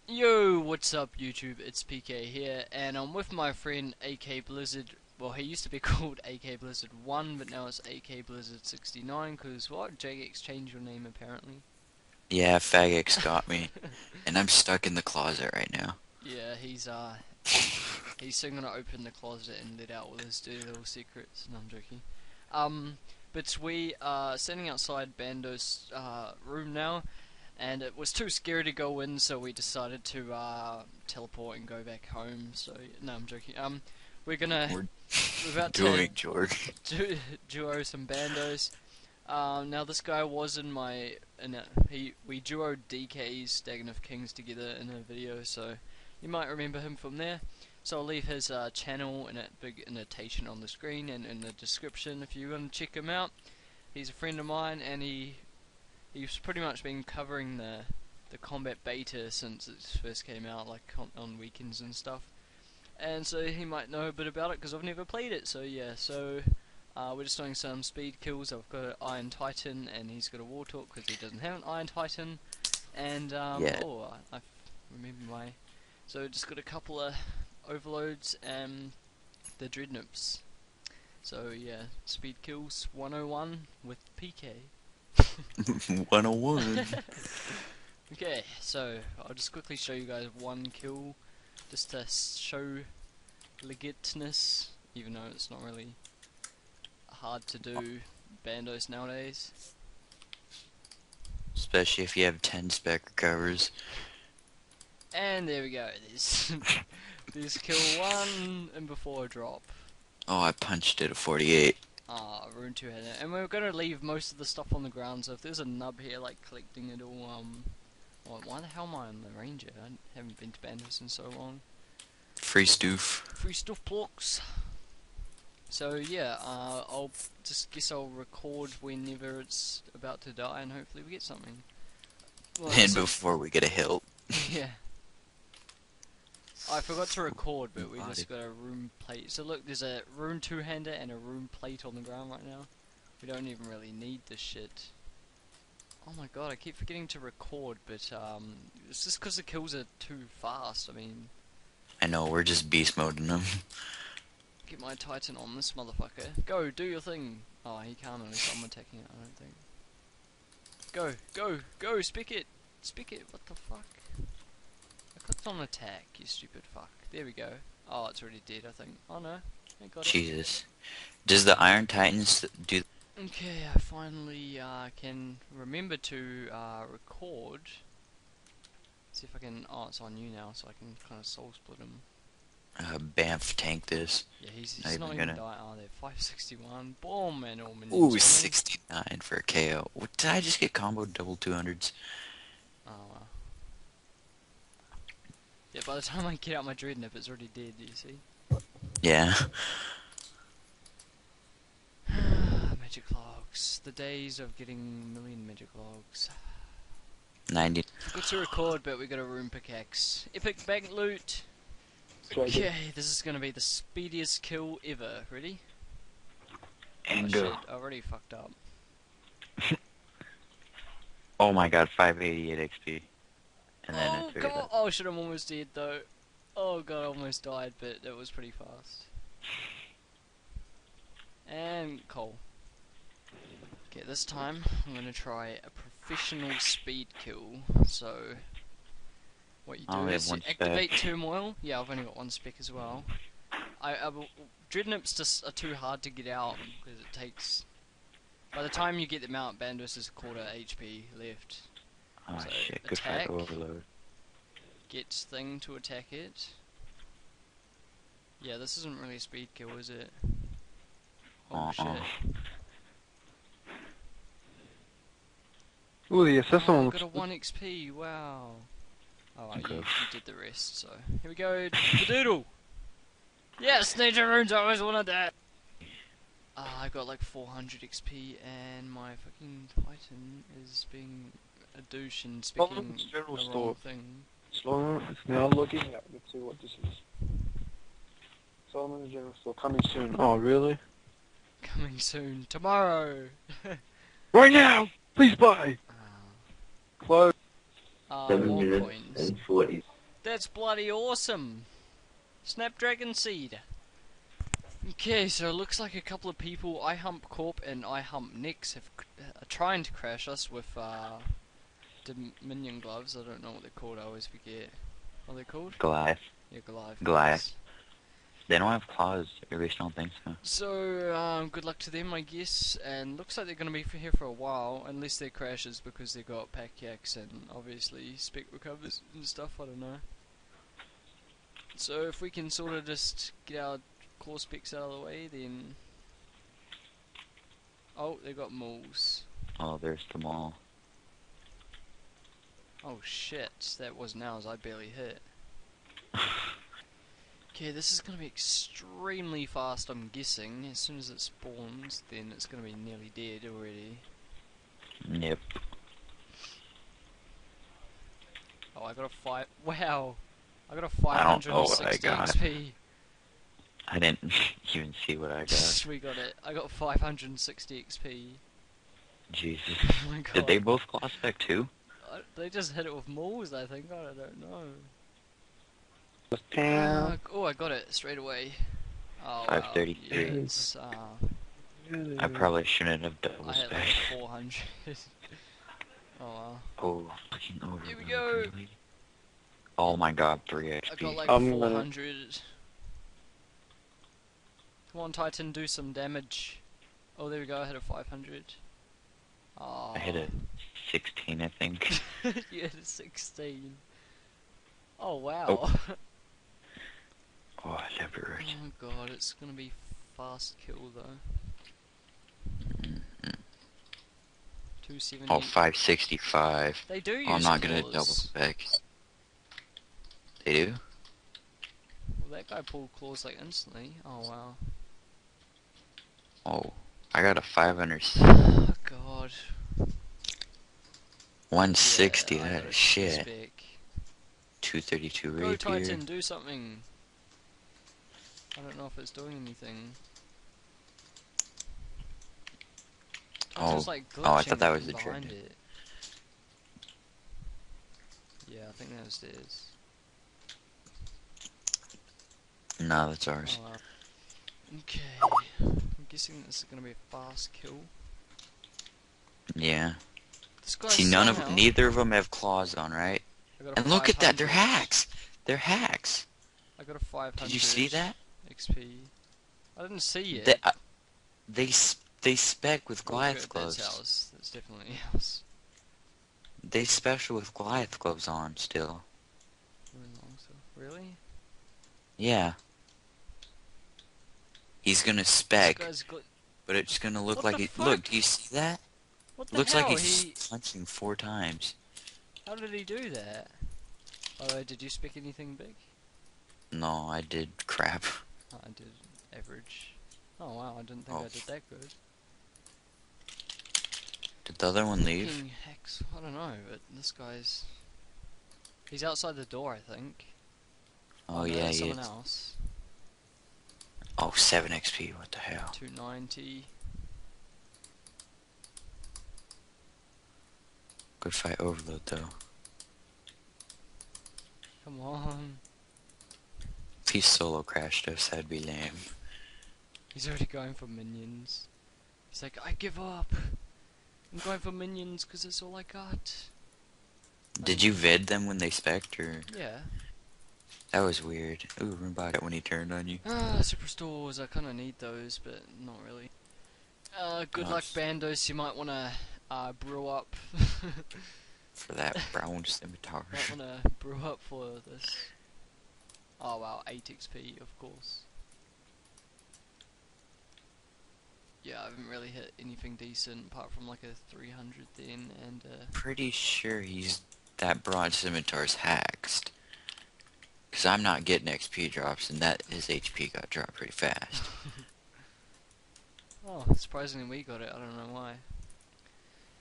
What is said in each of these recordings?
Yo, what's up YouTube? It's PK here, and I'm with my friend Akblizzard. Well, he used to be called Akblizzard1, but now it's Akblizzard69, because what? JX changed your name apparently. Yeah, Faggots got me, and I'm stuck in the closet right now. Yeah, he's soon gonna open the closet and let out all his dirty little secrets. No, I'm joking. But we are standing outside Bandos' room now, and it was too scary to go in, so we decided to teleport and go back home. So no, I'm joking. We're about to Doing, George. duo some bandos. Now this guy was in we duoed DK's Dagon of Kings together in a video, so you might remember him from there. So I'll leave his channel in a big annotation on the screen and in the description if you want to check him out. He's a friend of mine, and he's pretty much been covering the combat beta since it first came out, like on weekends and stuff. And so he might know a bit about it because I've never played it. So yeah, we're just doing some speed kills. I've got an Iron Titan, and he's got a Warthog because he doesn't have an Iron Titan. And Yeah. oh, I remember my. So just got a couple of overloads and the Dreadnoughts. So yeah, speed kills 101 with PK. 101. Okay, so I'll just quickly show you guys one kill, just to show legitness, even though it's not really hard to do bandos nowadays. Especially if you have 10 spec recovers. And there we go, there's kill one and before a drop. Oh, I punched it at 48. Rune 2 header. And we're gonna leave most of the stuff on the ground, so if there's a nub here like collecting it all, well, why the hell am I on the Ranger? I haven't been to Bandos in so long. Free stoof. Free stuff blocks. So yeah, I'll record whenever it's about to die, and hopefully we get something. Well, And before we get a hilt. yeah. I forgot to record, but we just got a rune plate. So look, there's a rune 2-hander and a rune plate on the ground right now. We don't even really need this shit. Oh my god, I keep forgetting to record, but it's just because the kills are too fast. I mean, I know, we're just beast moding them. get my Titan on this motherfucker. Go, do your thing. Oh, he can't unless I'm attacking it, I don't think. Go, go, go, spick it! Spick it, what the fuck? I clicked on attack, you stupid fuck. There we go. Oh, it's already dead, I think. Oh no, I got it. Jesus. Does the Iron Titans do... Okay, I finally can remember to record. See if I can. Oh, it's on you now, so I can kind of soul split him. Bamf tank this? Yeah, he's Not not even even gonna... dying. Oh, they're 561. Boom, and all minions. Ooh, coming. 69 for a KO. What, did I just get comboed double 200s? Oh well. Yeah, by the time I get out my Dreadnought, it's already dead. Do you see? Yeah. Magic logs. The days of getting a million magic logs. 90. Good to record, but we got a rune pickaxe. Epic bank loot. Okay, this is gonna be the speediest kill ever. Ready? And oh go. shit, I already fucked up. Oh my god, 588 XP. And then Oh I figured god! out. Oh shit, I'm almost dead though. Oh god, I almost died, but it was pretty fast. And coal. Okay, this time I'm gonna try a professional speed kill. So what you do we have is you one spec. activate turmoil. Yeah, I've only got one spec as well. Dreadnoughts just are too hard to get out because it takes. By the time you get them out, Bandos is a quarter HP left. Oh So, shit, good for attack. the overload. Get thing to attack it. Yeah, this isn't really a speed kill, is it? Oh shit. Ooh, the assassin Oh, one I looks got a 1 XP, wow. Oh, Okay. you did the rest, so. Here we go, the doodle! Yes, Ninja Runes, I always wanted that! I got like 400 XP, and my fucking Titan is being a douche and speaking it's general the store. wrong thing. Slow. It's now looking at. Let's see what this is. Solomon's General Store coming soon. Oh, really? Coming soon, tomorrow! Right now! Please buy! Close. More coins. 740. That's bloody awesome. Snapdragon seed. Okay, so it looks like a couple of people, I Hump Corp and I Hump Nix, are trying to crash us with Dominion gloves. I don't know what they're called. I always forget. What are they called? Goliath. Yeah, Goliath. Goliath. They don't have claws, at least I don't think so. So, good luck to them, I guess. And looks like they're going to be here for a while, unless they crashes because they got pack yaks and obviously spec recovers and stuff. I don't know. So if we can sort of just get our claw specs out of the way, then. Oh, they got moles. Oh, there's the mall. Oh shit, that wasn't ours. I barely hit. Okay, this is going to be extremely fast, I'm guessing. As soon as it spawns, then it's going to be nearly dead already. Yep. Oh, I got a 5... Wow! I got a I don't know what 560 I got. XP. I didn't even see what I got. We got it. I got 560 XP. Jesus. Oh my god. Did they both claw spec too? They just hit it with mauls, I think. I don't know. Damn. Oh, I got it straight away. Oh, 533. Wow. Yes, I probably shouldn't have double I had spec. like 400. Oh wow. Oh, fucking over. Here we go. Oh my god, 3 I XP. got like I'm 400. Come on, Titan, do some damage. Oh, there we go. I hit a 500. Oh. I hit a 16, I think. You hit a 16. Oh wow. Oh. Oh, I never heard. Oh god, it's gonna be fast kill though. 270. Oh, 565. They do use Oh, I'm not gonna claws. double spec. They do? Well, that guy pulled claws like instantly. Oh wow. Oh, I got a 500. Oh god. 160, Yeah, I that got is a shit. spec. 232 Go rapier. Titan, do something. I don't know if it's doing anything. Titan's like oh, I glitching thought that was from the behind trigger. it. Yeah, I think that was theirs. No, that's ours. Oh, well. Okay. I'm guessing this is gonna be a fast kill. Yeah. This guy See, neither of them have claws on, right? And look at that, they're hacks. They're hacks. I got a 500. Did you see that? XP. I didn't see it. They spec with Goliath That's gloves. ours. That's definitely ours. They special with Goliath gloves on still. Really? Yeah. He's gonna spec, This guy's but it's gonna look What like the he. fuck? Look, do you see that? What the Looks hell? like he's punching 4 times. How did he do that? By the way, did you spec anything big? No, I did crap. Oh, I did average. Oh wow, I didn't think Oh. I did that good. Did the other one leave? Fucking Hex, I don't know, but this guy's... He's outside the door, I think. Oh no, yeah, that's he someone is. else. Oh, 7 XP, what the hell? 290. Good fight overload though. Come on. If he solo crashed us, that'd be lame. He's already going for minions. He's like, I give up. I'm going for minions because it's all I got. Did you vid them when they spec'd, or? Yeah. That was weird. Ooh, Runescape when he turned on you. Superstores, I kind of need those, but not really. Good luck, Bandos. You might want to brew up. For that brown scimitar. Might want to brew up for this. Oh wow, 8 XP, of course. Yeah, I haven't really hit anything decent apart from like a 300 then, and Pretty sure that broad scimitar's hacked. Cause I'm not getting XP drops, and his HP got dropped pretty fast. oh, surprisingly we got it. I don't know why.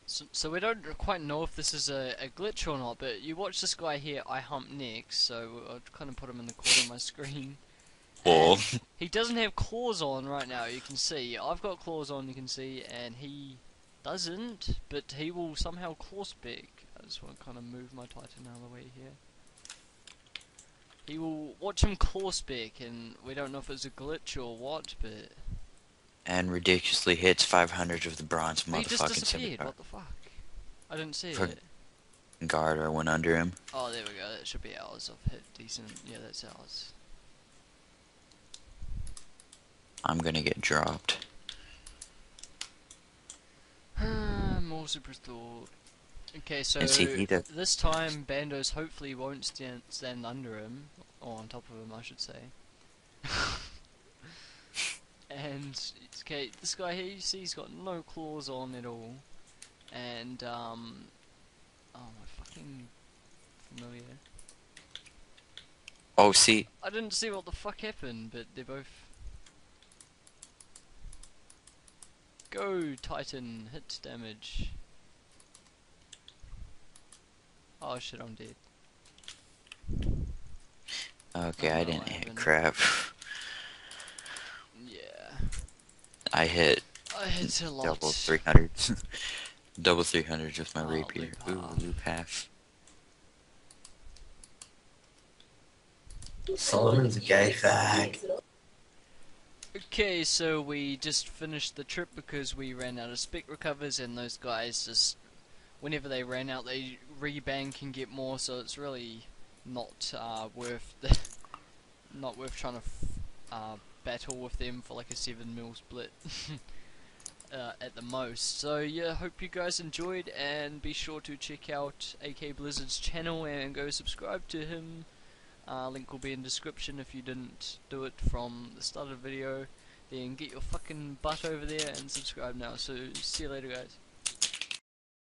So we don't quite know if this is a glitch or not, but you watch this guy here, I Hump Next, so I'll kind of put him in the corner of my screen. Well, He doesn't have claws on right now, you can see. I've got claws on, you can see, and he doesn't, but he will somehow claw spec. I just want to kind of move my Titan out of the way here. he will watch him claw spec, and we don't know if it's a glitch or what, but And ridiculously hits 500 of the bronze he just motherfucking disappeared. scimitar. What the fuck? I didn't see For- it. Garter went under him. Oh, there we go. That should be ours. I've hit decent. Yeah, that's ours. I'm gonna get dropped. More super store. Okay, so And see, he does- this time Bandos hopefully won't stand under him, or on top of him, I should say. And okay, this guy here, you see, he's got no claws on at all, and oh my fucking familiar. Oh, see, I didn't see what the fuck happened, but they're both. Go, Titan, hit damage. Oh shit, I'm dead. okay, Oh, I no, didn't I hit haven't. crap. Yeah. I hit I hit a lot. double 300s. Double 300s with my Oh, rapier. loop Ooh, half. loop half. Solomon's a gay fag. Okay, so we just finished the trip because we ran out of spec recovers, and those guys just, whenever they ran out, they rebank and get more. So it's really not worth not worth trying to battle with them for like a 7 mil split at the most. So yeah, hope you guys enjoyed, and be sure to check out Akblizzard's channel and go subscribe to him. Link will be in description if you didn't do it from the start of the video. Then get your fucking butt over there and subscribe now. So see you later, guys.